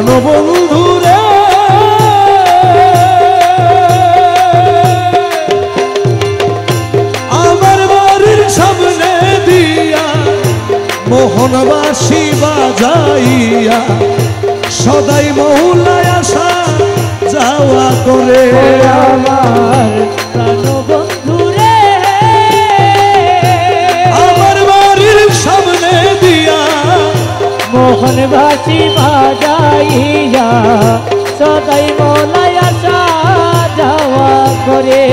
প্রাণবন্ধু রে আমার বাড়ির সামনে দিয়া মোহনবাসী বাজাইয়া সদাই মৌলায় আসা যাওয়া করে আমার প্রাণবন্ধু রে আমার বাড়ির সামনে দিয়া মোহনবাসী বাজাইয়া সদাই মৌলায় আসা যাওয়া করে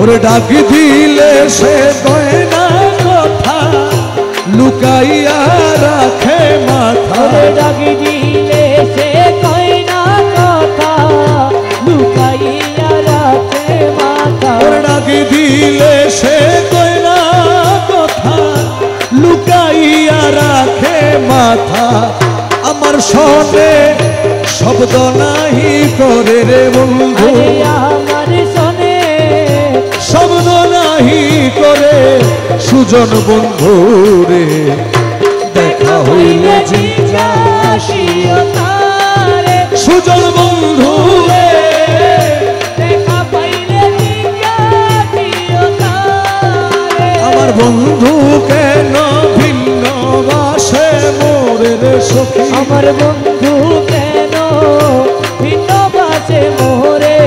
ওরে ডাক দিলে সে গয়না কথা লুকাইয়া রাখে মাথা ডাক দিলে সে গয়না কথা লুকাইয়া রাখে মাথা ডাক দিলে সে গয়না কথা লুকাইয়া রাখে মাথা আমার শোনে শব্দ নাহি করে রে বন্ধু আমার শোনে শব্দ নাহি করে সুজন বন্ধু রে দেখা হইলে জিজ্ঞাসিও তারে সুজন বন্ধু রে দেখা পাইলে জিজ্ঞাসিও তারে আমার বন্ধু কেন ভিন্ন বাসে মোরে রে সখী আমার বন্ধু কেন ভিন্ন বাসে মোরে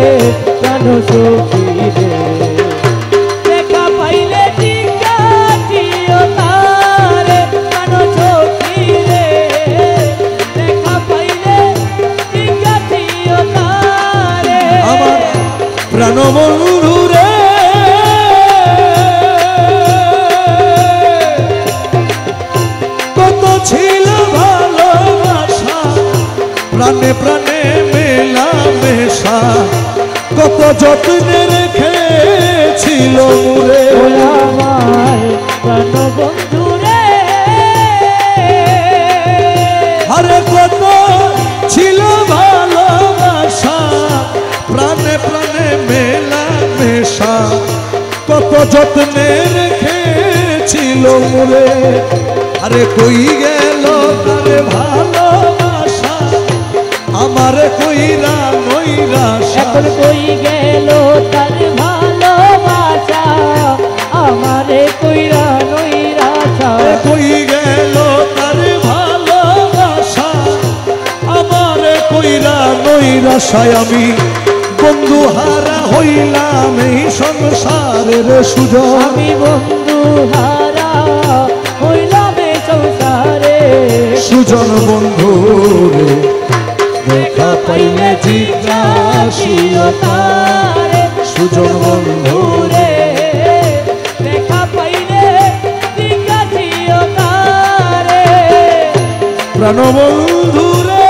প্রাণ সখী রে দেখা পাইলে জিজ্ঞাসিও তারে প্রাণ সখী রে দেখা পাইলে জিজ্ঞাসিও তারে আমার প্রাণবন্ধু রে কত ছিল ভালোবাসা প্রাণে প্রাণে মেলা মেশা কত যত্নে রেখেছিল মুরে আমার প্রাণবন্ধু রে আরে কত ছিল ভালোবাসা প্রাণে প্রাণে মেলা মেশা কত যত্নে রেখেছিল মুরে আরে কই গেল তারে ভালোবাসা আমারে কইরা নৈরাশা এখন কই গেল তার ভালোবাসা আমারে কইরা নৈরাশা কই গেল তার ভালোবাসা আমারে কইরা নৈরাশায় আমি বন্ধু হারা হইলাম এই সংসারের সুযোগ আমি বন্ধু হারা হইলাম এই সংসারে সুজন বন্ধু রে দেখা পাইলে জিজ্ঞাসিও তারে সুজন বন্ধু রে দেখা পাইলে জিজ্ঞাসিও তারে প্রাণবন্ধু রে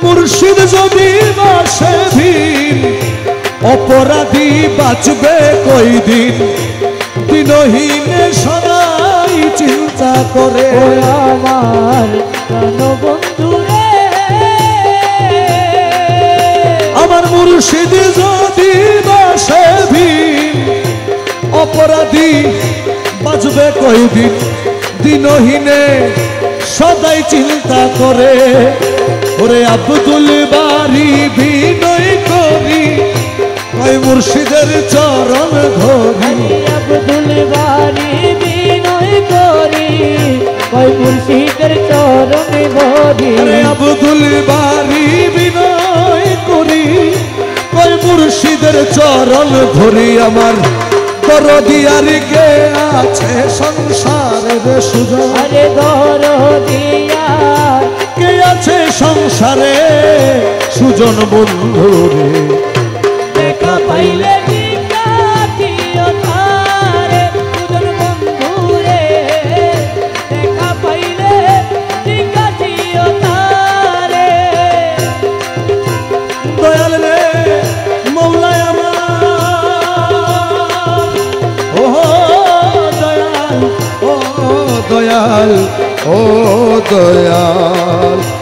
মুর্শিদ যদি বাসে ভিন অপরাধী বাঁচবে কই দিন দিনহীনে সদাই চিন্তা করে আমার প্রাণবন্ধু রে আমার মুর্শিদ যদি বাসে ভিন অপরাধী বাঁচবে কই দিন দিনহীনে সদাই চিন্তা করে ওরে আব্দুল বারি বিনয় করি কই মুর্শিদের চরণ ধরি আব্দুল বারি বিনয় করি কই মুর্শিদের চরণ ধরি আব্দুল বারি বিনয় করি কই মুর্শিদের চরণ ধরি আমার দরদিয়ার গে আছে সংসারের সুযোগ আরে দরদিয়া কে আছে সংসারে সুজন বন্ধু রে দেখা পাইলে জিজ্ঞাসিও তারে সুজন বন্ধু রে দেখা পাইলে জিজ্ঞাসিও তারে দয়াল রে মৌলায় আমার ও দয়াল ও দয়াল ও দয়াল